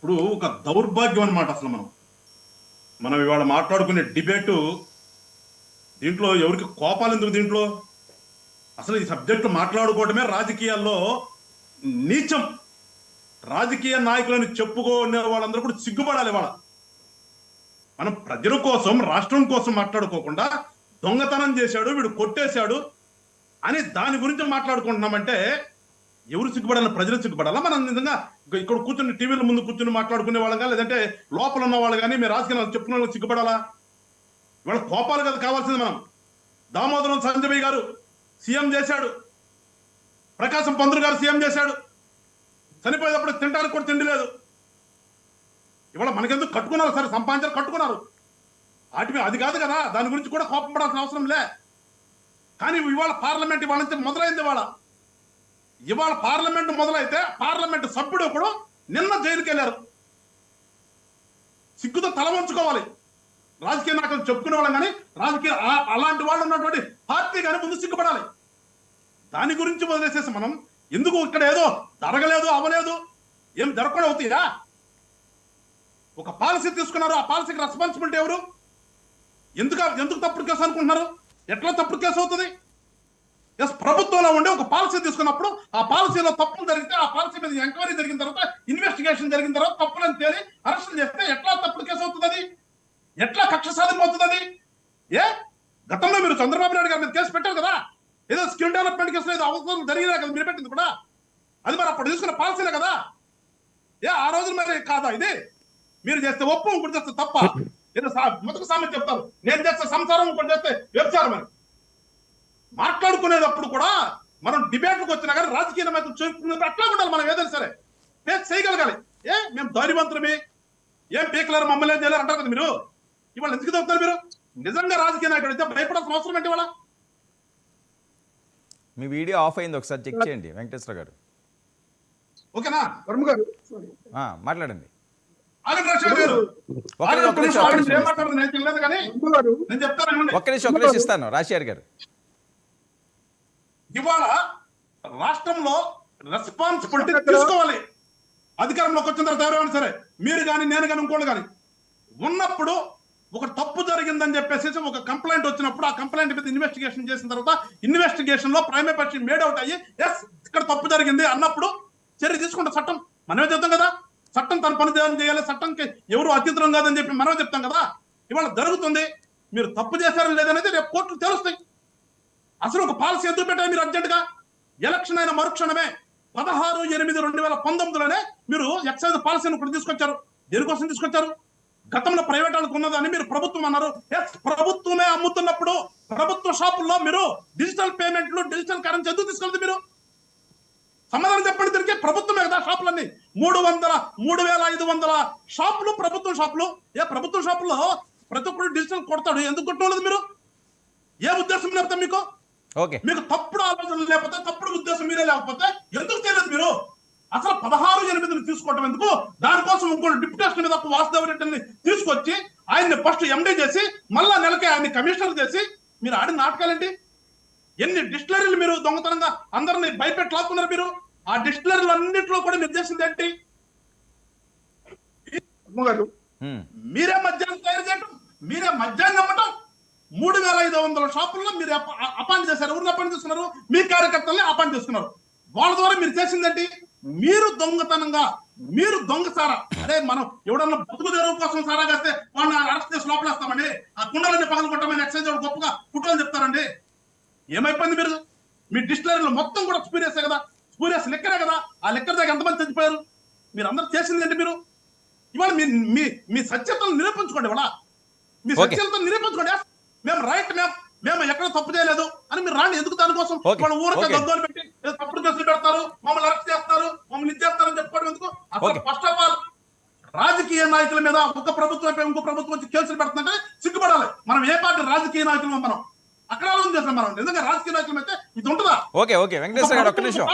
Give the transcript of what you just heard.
ఇప్పుడు ఒక దౌర్భాగ్యం అన్నమాట. అసలు మనం ఇవాళ మాట్లాడుకునే డిబేటు దీంట్లో ఎవరికి కోపాలు ఎందుకు? దీంట్లో అసలు ఈ సబ్జెక్టు మాట్లాడుకోవడమే రాజకీయాల్లో నీచం. రాజకీయ నాయకులను చెప్పుకునే వాళ్ళందరూ కూడా సిగ్గుపడాలి. వాళ్ళ మనం ప్రజల కోసం, రాష్ట్రం కోసం మాట్లాడుకోకుండా దొంగతనం చేశాడు, వీడు కొట్టేశాడు అని దాని గురించి మాట్లాడుకుంటున్నామంటే ఎవరు సిగ్గుపడాలి? ప్రజలు సిగ్గుపడాలా? మనం నిజంగా ఇక్కడ కూర్చుని టీవీల ముందు కూర్చుని మాట్లాడుకునే వాళ్ళగా, లేదంటే లోపల ఉన్న వాళ్ళు కానీ మీరు రాజకీయాలు చెప్పుకునే వాళ్ళకి సిగ్గుపడాలా? ఇవాళ కోపాలు కదా కావాల్సింది. మనం దామోదరం సంజయ్ గారు సీఎం చేశాడు, ప్రకాశం పంతులు గారు సీఎం చేశాడు, చనిపోయేటప్పుడు తినడానికి కూడా తిండి లేదు. ఇవాళ మనకెందుకు కట్టుకున్నారు? సరే సంపాదించారు, కట్టుకున్నారు, వాటి అది కాదు కదా, దాని గురించి కూడా కోపం పడాల్సిన అవసరం లే. కానీ ఇవాళ పార్లమెంట్ ఇవాళ నుంచి మొదలైంది. ఇవాళ పార్లమెంట్ మొదలైతే పార్లమెంట్ సభ్యుడు ఒకడు నిన్న జైలుకి వెళ్ళారు. సిగ్గుతో తల వంచుకోవాలి. రాజకీయ నాయకులు చెప్పుకునే వాళ్ళం కానీ, రాజకీయ అలాంటి వాళ్ళు ఉన్నటువంటి పార్టీ కానీ ముందు సిగ్గుపడాలి. దాని గురించి వదిలేసేసి మనం ఎందుకు ఇక్కడ ఏదో జరగలేదు, అవ్వలేదు, ఏం జరగకుండా అవుతాయా? ఒక పాలసీ తీసుకున్నారు, ఆ పాలసీకి రెస్పాన్సిబిలిటీ ఎవరు? ఎందుకు తప్పుడు కేసు అనుకుంటున్నారు? ఎట్లా తప్పుడు కేసు అవుతుంది? ఎస్, ప్రభుత్వంలో ఉండే ఒక పాలసీ తీసుకున్నప్పుడు ఆ పాలసీలో తప్పులు జరిగితే, ఆ పాలసీ మీద ఎంక్వైరీ జరిగిన తర్వాత, ఇన్వెస్టిగేషన్ జరిగిన తర్వాత తప్పులను తేలి అరెస్ట్ చేస్తే ఎట్లా తప్పుడు కేసు అవుతుంది? అది ఎట్లా కక్ష సాధింపు అవుతుంది? అది గతంలో మీరు చంద్రబాబు నాయుడు గారి మీద కేసు పెట్టారు కదా, ఏదో స్కిల్ డెవలప్మెంట్ కేసులో ఏదో అవసరం జరిగినా కదా మీరు పెట్టింది కూడా. అది మరి అప్పుడు తీసుకున్న పాలసీలే కదా. ఆ రోజు మరి కాదా ఇది? మీరు చేస్తే ఒప్పు, ఇంకోటి చేస్తే తప్ప. ఏదో మొదటి సామెత చెప్తారు, నేను చేస్తే సంసారం, ఇంకోటి చేస్తే వ్యభిచారం అని. మాట్లాడుకునేటప్పుడు కూడా మనం డిబేట్లకు వచ్చినా కానీ రాజకీయ నాయకులు చెప్పుకునేది అట్లా ఉండాలి. మనం ఏదైనా సరే ఫేస్ చేయగలగాలి. మేము ధైర్యవంతులమే, ఏం పీకలేరు, మమ్మల్ని ఏం చేయలేరు అంటారు కదా మీరు. ఇవాళ ఎందుకు చెప్తారు మీరు? నిజంగా రాజకీయ నాయకుడు అయితే భయపడాల్సిన అవసరం ఏంటి? ఇవాళ మీ వీడియో ఆఫ్ అయింది, ఒకసారి చెక్ చేయండి వెంకటేశ్వర గారు. ఓకేనా? వర్మ గారు మాట్లాడండి. ఒక్క నిమిషం ఇస్తాను రాజశేఖర్ గారు. ఇవాళ రాష్ట్రంలో రెస్పాన్సిబిలిటీ తీసుకోవాలి. అధికారంలోకి వచ్చిన తర్వాత ఎవరైనా సరే, మీరు కానీ నేను కానీ ఇంకోళ్ళు కానీ ఉన్నప్పుడు ఒక తప్పు జరిగిందని చెప్పేసి ఒక కంప్లైంట్ వచ్చినప్పుడు ఆ కంప్లైంట్ మీద ఇన్వెస్టిగేషన్ చేసిన తర్వాత ఇన్వెస్టిగేషన్ లో ప్రైమరీ పక్షి మేడ్ అవుట్ అయ్యి ఎస్ ఇక్కడ తప్పు జరిగింది అన్నప్పుడు చర్య తీసుకుంటే చట్టం మనమే చెప్తాం కదా. చట్టం తన పని చేయాలి, చట్టంకి ఎవరు అతీతం కాదని చెప్పి మనమే చెప్తాం కదా. ఇవాళ జరుగుతుంది. మీరు తప్పు చేశారని లేదనేది రేపు కోర్టులు తెలుస్తాయి. అసలు ఒక పాలసీ ఎందుకు పెట్టారు మీరు? అర్జెంట్ గా ఎలక్షన్ అయిన మరుక్షణమే 16/8/2019లోనే మీరు ఎక్సైజ్ పాలసీని కూడా తీసుకొచ్చారు. దేనికోసం తీసుకొచ్చారు? గతంలో ప్రైవేట్ వాళ్ళకు ఉన్నదని మీరు ప్రభుత్వం అన్నారు. ప్రభుత్వమే అమ్ముతున్నప్పుడు ప్రభుత్వ షాపుల్లో మీరు డిజిటల్ పేమెంట్లు, డిజిటల్ కరెన్సీ ఎందుకు తీసుకెళ్తుంది? మీరు సమాధానం చెప్పండి. తిరిగి ప్రభుత్వమే కదా షాపులన్నీ. 3,500 షాపులు ప్రభుత్వ షాపులు. ప్రభుత్వ షాపుల్లో ప్రతి ఒక్కరు డిజిటల్ కొడతాడు, ఎందుకు కొట్టలేదు మీరు? ఏ ఉద్దేశం లేకపోతే మీకు తప్పుడు ఆలోచనలు లేకపోతే, తప్పుడు ఉద్దేశం మీరే లేకపోతే ఎందుకు చేయలేదు మీరు? అసలు 16/8 తీసుకోవటం ఎందుకు? దానికోసం ఇంకోటి డిప్యూటేషన్ మీద వాసుదేవ రెడ్డిని తీసుకొచ్చి ఆయన్ని ఫస్ట్ ఎండీ చేసి మళ్ళా నెలకి ఆయన్ని కమిషనర్ చేసి మీరు ఆడిన నాటకాలేంటి? ఎన్ని డిస్టిలరీలు మీరు దొంగతనంగా అందరిని భయపెట్టి లాక్కున్నారు మీరు. ఆ డిస్టిలరీలు అన్నింటిలో కూడా మీరు చేసింది ఏంటి? మీరే మద్యాన్ని తయారు చేయటం, మీరే మద్యాన్ని అమ్మటం. 3,500 షాపుల్లో మీరు అపాయింట్ చేశారు. ఎవరిని అపాయింట్ చేస్తున్నారు? మీ కార్యకర్తల్ని అపాయింట్ చేస్తున్నారు. వాళ్ళ ద్వారా మీరు చేసిందేంటి? మీరు దొంగతనంగా, మీరు దొంగ సారా. అదే మనం ఎవడన్నా బతుకు తెరువు కోసం సారా చేస్తే వాళ్ళని అరెస్ట్ చేసి లోపలేస్తామండి, ఆ కుండలన్నీ పగలగొట్టమని ఎక్సైజ్ గొప్పగా కుట్రలు చెప్తారండి. ఏమైపోయింది? మీరు మీ డిస్టిలరీలో మొత్తం కూడా స్పూరియసే కదా, స్పూరియస్ లెక్కరే కదా. ఆ లెక్కర దగ్గర ఎంతమంది చచ్చిపోయారు? మీరు అందరూ చేసిందండి. మీరు ఇవాళ మీ సత్యతను నిరూపించుకోండి. ఇవాళ మీ సత్యతను నిరూపించుకోండి. మేము రైట్, మేము ఎక్కడ తప్పు చేయలేదు అని మీరు రాండి. ఎందుకు దానికోసం వాళ్ళ ఊరికే గద్దోలు పెట్టి తప్పుడు కేసులు పెడతారు, మమ్మల్ని అరెస్ట్ చేస్తారు, మమ్మల్ని ఇచ్చేస్తారని చెప్పుకోవడం ఎందుకు? అసలు ఫస్ట్ ఆఫ్ ఆల్ రాజకీయ నాయకుల మీద ఒక ప్రభుత్వం ఇంకో ప్రభుత్వం వచ్చి కేసులు పెడుతుందంటే సిగ్గుపడాలి. మనం ఏ పార్టీ రాజకీయ నాయకులు? మనం అక్కడ చేస్తాం. మనం నిజంగా రాజకీయ నాయకులు అయితే ఇది ఉంటుందా? ఓకే వెంకటేశ్వర గారు ఒక్క నిమిషం.